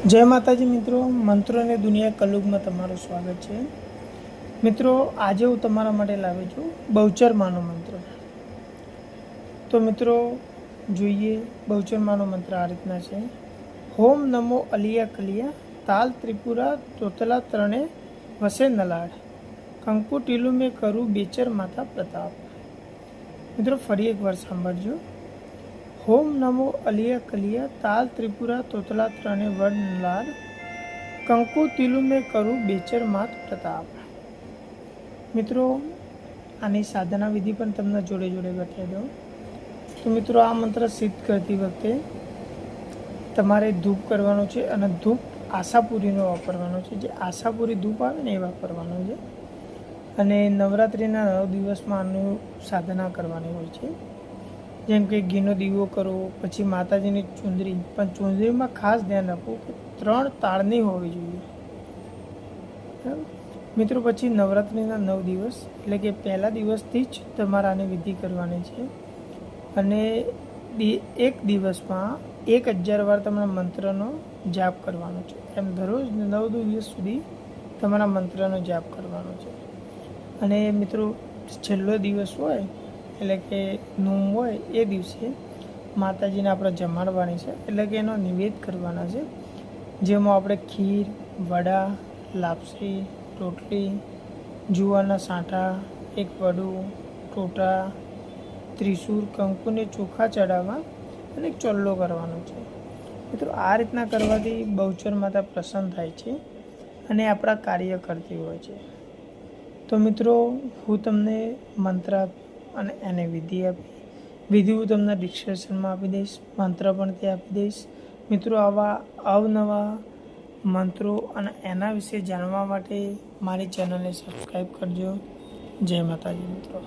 જય માતાજી મિત્રો, મંત્રોની દુનિયા કલુગમાં તમારું સ્વાગત છે। મિત્રો, આજે હું તમારા માટે લાવ્યો છું બહુચરમાનો મંત્ર। તો મિત્રો જોઈએ, બહુચરમાનો મંત્ર આ રીતના છે। હોમ નમો અલિયા કલિયા, તાલ ત્રિપુરા તોતલા ત્રણે વસે નલાડ, કંકુ ટીલું મેં કરું બેચર માતા પ્રતાપ। મિત્રો ફરી એકવાર સાંભળજો। હોમ નમો અલિયા કલિયા, તાલ ત્રિપુરા તોતલા ત્રણે વડ નલાડ, કંકુ તિલું મેં કરું બેચર માત પ્રતાપ। મિત્રો આની સાધના વિધિ પણ તમને જોડે જોડે બતાવી દઉં। તો મિત્રો આ મંત્ર સિદ્ધ કરતી વખતે તમારે ધૂપ કરવાનો છે અને ધૂપ આશાપુરીનો વાપરવાનો છે। જે આશાપુરી ધૂપ આવે ને એ વાપરવાનો છે અને નવરાત્રિના 9 દિવસમાં આનું સાધના કરવાની હોય છે। જેમ કે ઘીનો દીવો કરો, પછી માતાજીની ચુંદરી, પણ ચુંદરીમાં ખાસ ધ્યાન રાખવું કે 3 તાળની હોવી જોઈએ। મિત્રો પછી નવરાત્રિના 9 દિવસ એટલે કે પહેલા દિવસથી જ તમારે આની વિધિ કરવાની છે અને એક દિવસમાં 1000 વાર તમારા મંત્રનો જાપ કરવાનો છે। એમ દરરોજ 9 દિવસ સુધી તમારા મંત્રનો જાપ કરવાનો છે। અને મિત્રો છેલ્લો દિવસ હોય એટલે કે નોમ હોય એ દિવસે માતાજીને આપણે જમાડવાની છે, એટલે કે એનો નિવેદ કરવાના છે। જેમાં આપણે ખીર, વડા, લાપસી, રોટલી, જુવારના સાંઠા, એક વડું, ટોટા, ત્રિશૂળ, કંકુને ચોખા ચડાવવા અને એક ચોલ્લો કરવાનો છે। મિત્રો આ રીતના કરવાથી બહુચર માતા પ્રસન્ન થાય છે અને આપણા કાર્ય કરતી હોય છે। તો મિત્રો હું તમને મંત્ર અને એને વિધિ આપી, વિધિ હું તમને ડિસ્ક્રિપ્શનમાં આપી દઈશ, મંત્ર પણ ત્યાં આપી દઈશ। મિત્રો આવા અવનવા મંત્રો અને એના વિશે જાણવા માટે મારી ચેનલને સબસ્ક્રાઈબ કરજો। જય માતાજી મિત્રો।